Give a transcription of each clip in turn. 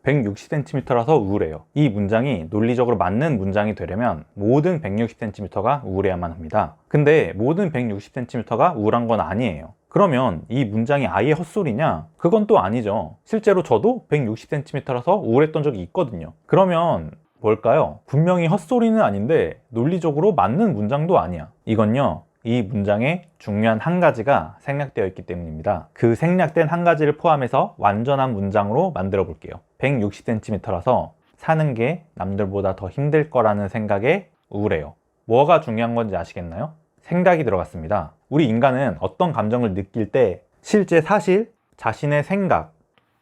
160cm라서 우울해요. 이 문장이 논리적으로 맞는 문장이 되려면 모든 160cm가 우울해야만 합니다. 근데 모든 160cm가 우울한 건 아니에요. 그러면 이 문장이 아예 헛소리냐? 그건 또 아니죠. 실제로 저도 160cm라서 우울했던 적이 있거든요. 그러면 뭘까요? 분명히 헛소리는 아닌데 논리적으로 맞는 문장도 아니야. 이건요, 이 문장에 중요한 한 가지가 생략되어 있기 때문입니다. 그 생략된 한 가지를 포함해서 완전한 문장으로 만들어 볼게요. 160cm라서 사는 게 남들보다 더 힘들 거라는 생각에 우울해요. 뭐가 중요한 건지 아시겠나요? 생각이 들어갔습니다. 우리 인간은 어떤 감정을 느낄 때 실제 사실, 자신의 생각,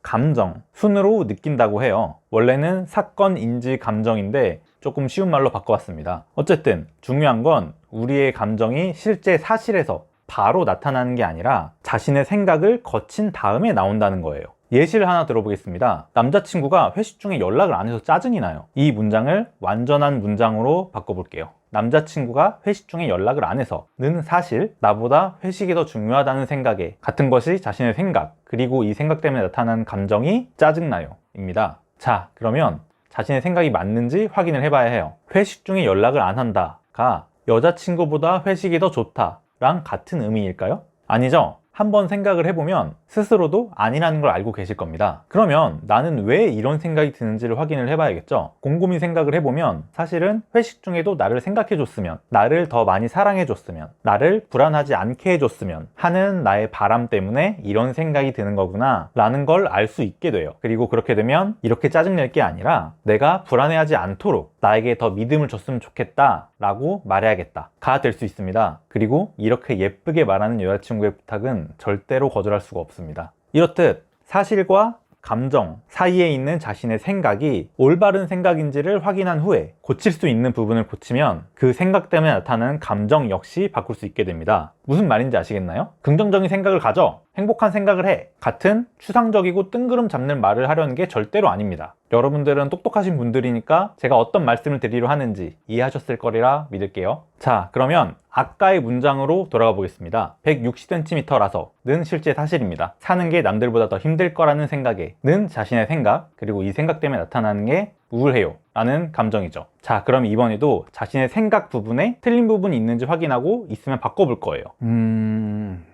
감정, 순으로 느낀다고 해요. 원래는 사건, 인지, 감정인데 조금 쉬운 말로 바꿔봤습니다. 어쨌든 중요한 건 우리의 감정이 실제 사실에서 바로 나타나는 게 아니라 자신의 생각을 거친 다음에 나온다는 거예요. 예시를 하나 들어보겠습니다. 남자친구가 회식 중에 연락을 안 해서 짜증이 나요. 이 문장을 완전한 문장으로 바꿔볼게요. 남자친구가 회식 중에 연락을 안 해서는 사실 나보다 회식이 더 중요하다는 생각에 같은 것이 자신의 생각, 그리고 이 생각 때문에 나타나는 감정이 짜증나요 입니다. 자, 그러면 자신의 생각이 맞는지 확인을 해봐야 해요. 회식 중에 연락을 안 한다가 여자친구보다 회식이 더 좋다랑 같은 의미일까요? 아니죠. 한번 생각을 해보면 스스로도 아니라는 걸 알고 계실 겁니다. 그러면 나는 왜 이런 생각이 드는지를 확인을 해봐야겠죠. 곰곰이 생각을 해보면 사실은 회식 중에도 나를 생각해줬으면, 나를 더 많이 사랑해줬으면, 나를 불안하지 않게 해줬으면 하는 나의 바람 때문에 이런 생각이 드는 거구나 라는 걸 알 수 있게 돼요. 그리고 그렇게 되면 이렇게 짜증낼 게 아니라 내가 불안해하지 않도록 나에게 더 믿음을 줬으면 좋겠다 라고 말해야겠다 가 될 수 있습니다. 그리고 이렇게 예쁘게 말하는 여자친구의 부탁은 절대로 거절할 수가 없습니다. 이렇듯 사실과 감정 사이에 있는 자신의 생각이 올바른 생각인지를 확인한 후에 고칠 수 있는 부분을 고치면 그 생각 때문에 나타나는 감정 역시 바꿀 수 있게 됩니다. 무슨 말인지 아시겠나요? 긍정적인 생각을 가져, 행복한 생각을 해 같은 추상적이고 뜬구름 잡는 말을 하려는 게 절대로 아닙니다. 여러분들은 똑똑하신 분들이니까 제가 어떤 말씀을 드리려 하는지 이해하셨을 거리라 믿을게요. 자, 그러면 아까의 문장으로 돌아가 보겠습니다. 160cm라서는 실제 사실입니다. 사는 게 남들보다 더 힘들 거라는 생각에는 자신의 생각, 그리고 이 생각 때문에 나타나는 게 우울해요 라는 감정이죠. 자, 그럼 이번에도 자신의 생각 부분에 틀린 부분이 있는지 확인하고 있으면 바꿔볼 거예요.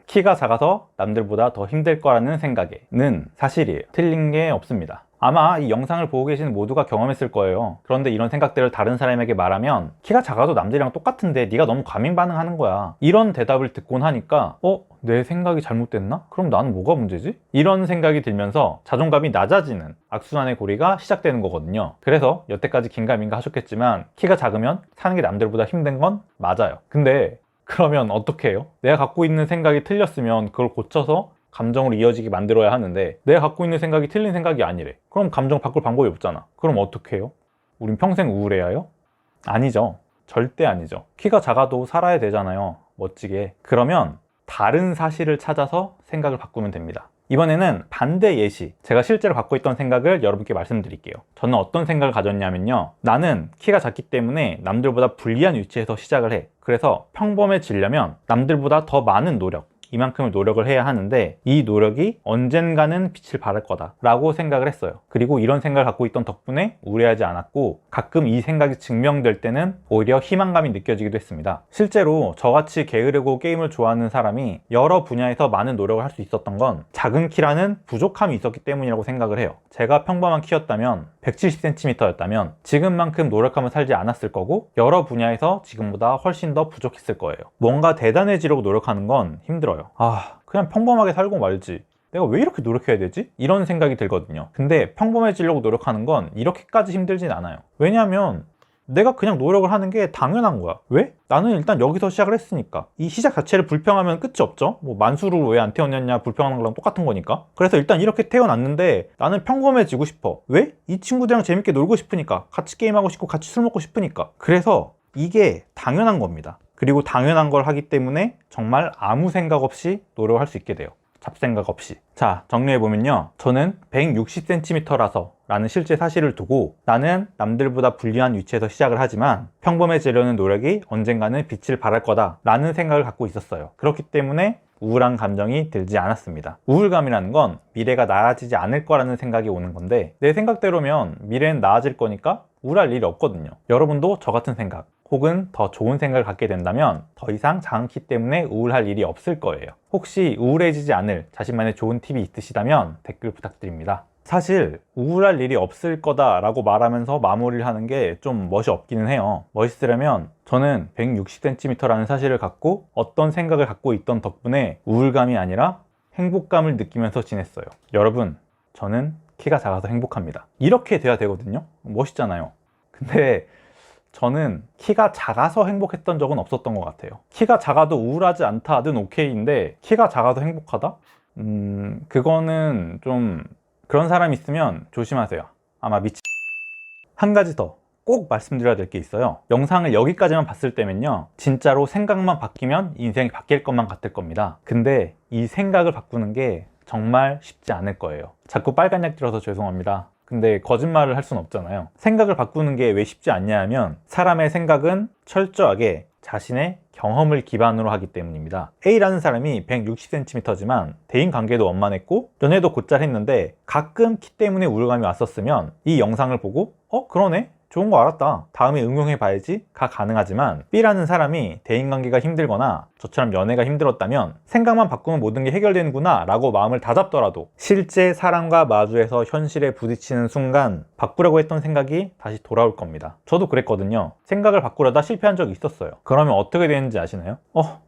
키가 작아서 남들보다 더 힘들 거라는 생각에는 사실이에요. 틀린 게 없습니다. 아마 이 영상을 보고 계시는 모두가 경험했을 거예요. 그런데 이런 생각들을 다른 사람에게 말하면 키가 작아도 남들이랑 똑같은데 네가 너무 과민 반응하는 거야, 이런 대답을 듣곤 하니까 내 생각이 잘못됐나? 그럼 나는 뭐가 문제지? 이런 생각이 들면서 자존감이 낮아지는 악순환의 고리가 시작되는 거거든요. 그래서 여태까지 긴가민가 하셨겠지만 키가 작으면 사는 게 남들보다 힘든 건 맞아요. 근데 그러면 어떻게 해요? 내가 갖고 있는 생각이 틀렸으면 그걸 고쳐서 감정으로 이어지게 만들어야 하는데 내가 갖고 있는 생각이 틀린 생각이 아니래. 그럼 감정 바꿀 방법이 없잖아. 그럼 어떻게 해요? 우린 평생 우울해야 해요? 아니죠. 절대 아니죠. 키가 작아도 살아야 되잖아요. 멋지게. 그러면 다른 사실을 찾아서 생각을 바꾸면 됩니다. 이번에는 반대 예시, 제가 실제로 갖고 있던 생각을 여러분께 말씀드릴게요. 저는 어떤 생각을 가졌냐면요, 나는 키가 작기 때문에 남들보다 불리한 위치에서 시작을 해. 그래서 평범해지려면 남들보다 더 많은 노력, 이만큼의 노력을 해야 하는데 이 노력이 언젠가는 빛을 발할 거다 라고 생각을 했어요. 그리고 이런 생각을 갖고 있던 덕분에 우울해하지 않았고, 가끔 이 생각이 증명될 때는 오히려 희망감이 느껴지기도 했습니다. 실제로 저같이 게으르고 게임을 좋아하는 사람이 여러 분야에서 많은 노력을 할 수 있었던 건 작은 키라는 부족함이 있었기 때문이라고 생각을 해요. 제가 평범한 키였다면 170cm였다면 지금만큼 노력하며 살지 않았을 거고, 여러 분야에서 지금보다 훨씬 더 부족했을 거예요. 뭔가 대단해지려고 노력하는 건 힘들어요. 그냥 평범하게 살고 말지, 내가 왜 이렇게 노력해야 되지? 이런 생각이 들거든요. 근데 평범해지려고 노력하는 건 이렇게까지 힘들진 않아요. 왜냐하면 내가 그냥 노력을 하는 게 당연한 거야. 왜? 나는 일단 여기서 시작을 했으니까. 이 시작 자체를 불평하면 끝이 없죠. 뭐 만수를 왜 안 태어났냐 불평하는 거랑 똑같은 거니까. 그래서 일단 이렇게 태어났는데 나는 평범해지고 싶어. 왜? 이 친구들이랑 재밌게 놀고 싶으니까, 같이 게임하고 싶고 같이 술 먹고 싶으니까. 그래서 이게 당연한 겁니다. 그리고 당연한 걸 하기 때문에 정말 아무 생각 없이 노력을 할 수 있게 돼요. 잡생각 없이. 자, 정리해보면요, 저는 160cm라서 라는 실제 사실을 두고 나는 남들보다 불리한 위치에서 시작을 하지만 평범해지려는 노력이 언젠가는 빛을 발할 거다 라는 생각을 갖고 있었어요. 그렇기 때문에 우울한 감정이 들지 않았습니다. 우울감이라는 건 미래가 나아지지 않을 거라는 생각이 오는 건데, 내 생각대로면 미래는 나아질 거니까 우울할 일이 없거든요. 여러분도 저 같은 생각 혹은 더 좋은 생각을 갖게 된다면 더 이상 장기 때문에 우울할 일이 없을 거예요. 혹시 우울해지지 않을 자신만의 좋은 팁이 있으시다면 댓글 부탁드립니다. 사실 우울할 일이 없을 거다라고 말하면서 마무리를 하는 게 좀 멋이 없기는 해요. 멋있으려면 저는 160cm라는 사실을 갖고 어떤 생각을 갖고 있던 덕분에 우울감이 아니라 행복감을 느끼면서 지냈어요. 여러분, 저는 키가 작아서 행복합니다. 이렇게 돼야 되거든요. 멋있잖아요. 근데 저는 키가 작아서 행복했던 적은 없었던 것 같아요. 키가 작아도 우울하지 않다는 오케이인데 키가 작아서 행복하다? 그거는 좀 그런 사람 있으면 조심하세요. 아마 한 가지 더 꼭 말씀드려야 될 게 있어요. 영상을 여기까지만 봤을 때면요, 진짜로 생각만 바뀌면 인생이 바뀔 것만 같을 겁니다. 근데 이 생각을 바꾸는 게 정말 쉽지 않을 거예요. 자꾸 빨간 약 들어서 죄송합니다. 근데 거짓말을 할 수는 없잖아요. 생각을 바꾸는 게 왜 쉽지 않냐 하면 사람의 생각은 철저하게 자신의 경험을 기반으로 하기 때문입니다. A라는 사람이 160cm지만 대인관계도 원만했고 연애도 곧잘 했는데 가끔 키 때문에 우울감이 왔었으면 이 영상을 보고 그러네? 좋은 거 알았다. 다음에 응용해봐야지 가 가능하지만 B라는 사람이 대인관계가 힘들거나 저처럼 연애가 힘들었다면 생각만 바꾸면 모든 게 해결되는구나 라고 마음을 다잡더라도 실제 사람과 마주해서 현실에 부딪히는 순간 바꾸려고 했던 생각이 다시 돌아올 겁니다. 저도 그랬거든요. 생각을 바꾸려다 실패한 적이 있었어요. 그러면 어떻게 되는지 아시나요?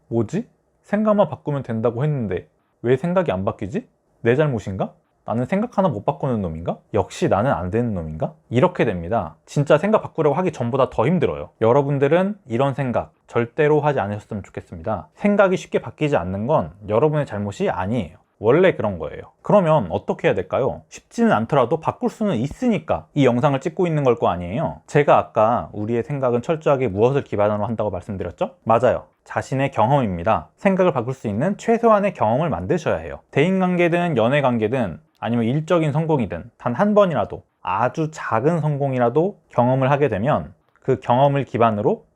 뭐지? 생각만 바꾸면 된다고 했는데 왜 생각이 안 바뀌지? 내 잘못인가? 나는 생각 하나 못 바꾸는 놈인가? 역시 나는 안 되는 놈인가? 이렇게 됩니다. 진짜 생각 바꾸려고 하기 전보다 더 힘들어요. 여러분들은 이런 생각 절대로 하지 않으셨으면 좋겠습니다. 생각이 쉽게 바뀌지 않는 건 여러분의 잘못이 아니에요. 원래 그런 거예요. 그러면 어떻게 해야 될까요? 쉽지는 않더라도 바꿀 수는 있으니까 이 영상을 찍고 있는 걸 거 아니에요. 제가 아까 우리의 생각은 철저하게 무엇을 기반으로 한다고 말씀드렸죠? 맞아요. 자신의 경험입니다. 생각을 바꿀 수 있는 최소한의 경험을 만드셔야 해요. 대인관계든 연애관계든 아니면 일적인 성공이든 단 한 번이라도 아주 작은 성공이라도 경험을 하게 되면 그 경험을 기반으로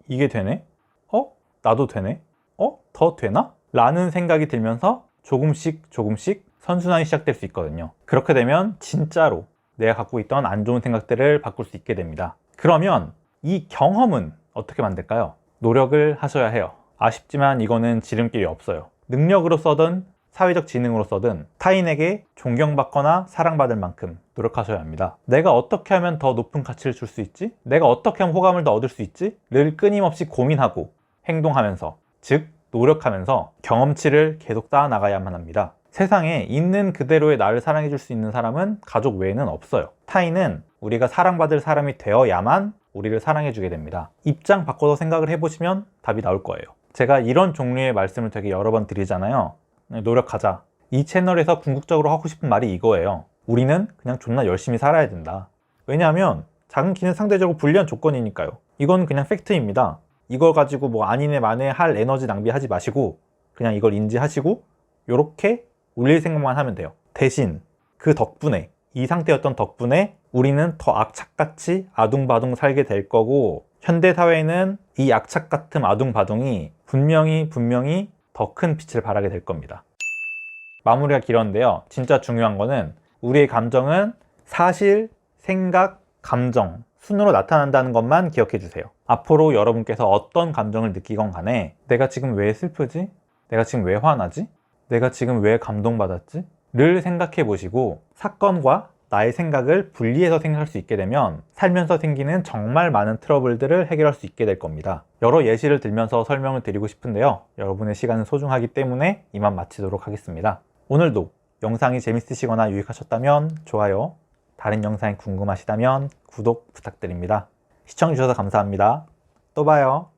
이게 되네? 나도 되네? 더 되나? 라는 생각이 들면서 조금씩 선순환이 시작될 수 있거든요. 그렇게 되면 진짜로 내가 갖고 있던 안 좋은 생각들을 바꿀 수 있게 됩니다. 그러면 이 경험은 어떻게 만들까요? 노력을 하셔야 해요. 아쉽지만 이거는 지름길이 없어요. 능력으로서든 사회적 지능으로서든 타인에게 존경받거나 사랑받을 만큼 노력하셔야 합니다. 내가 어떻게 하면 더 높은 가치를 줄 수 있지? 내가 어떻게 하면 호감을 더 얻을 수 있지? 를 끊임없이 고민하고 행동하면서, 즉 노력하면서 경험치를 계속 쌓아나가야만 합니다. 세상에 있는 그대로의 나를 사랑해줄 수 있는 사람은 가족 외에는 없어요. 타인은 우리가 사랑받을 사람이 되어야만 우리를 사랑해주게 됩니다. 입장 바꿔서 생각을 해보시면 답이 나올 거예요. 제가 이런 종류의 말씀을 되게 여러 번 드리잖아요. 노력하자. 이 채널에서 궁극적으로 하고 싶은 말이 이거예요. 우리는 그냥 존나 열심히 살아야 된다. 왜냐하면 작은 키는 상대적으로 불리한 조건이니까요. 이건 그냥 팩트입니다. 이걸 가지고 뭐 아니네 마네 할 에너지 낭비하지 마시고 그냥 이걸 인지하시고 요렇게 올릴 생각만 하면 돼요. 대신 그 덕분에, 이 상태였던 덕분에 우리는 더 악착같이 아둥바둥 살게 될 거고, 현대사회는 이 악착 같은 아둥바둥이 분명히 더 큰 빛을 발하게 될 겁니다. 마무리가 길었는데요. 진짜 중요한 거는 우리의 감정은 사실, 생각, 감정 순으로 나타난다는 것만 기억해 주세요. 앞으로 여러분께서 어떤 감정을 느끼건 간에 내가 지금 왜 슬프지? 내가 지금 왜 화나지? 내가 지금 왜 감동받았지? 를 생각해 보시고 사건과 나의 생각을 분리해서 생각할 수 있게 되면 살면서 생기는 정말 많은 트러블들을 해결할 수 있게 될 겁니다. 여러 예시를 들면서 설명을 드리고 싶은데요. 여러분의 시간은 소중하기 때문에 이만 마치도록 하겠습니다. 오늘도 영상이 재밌으시거나 유익하셨다면 좋아요, 다른 영상이 궁금하시다면 구독 부탁드립니다. 시청해주셔서 감사합니다. 또 봐요.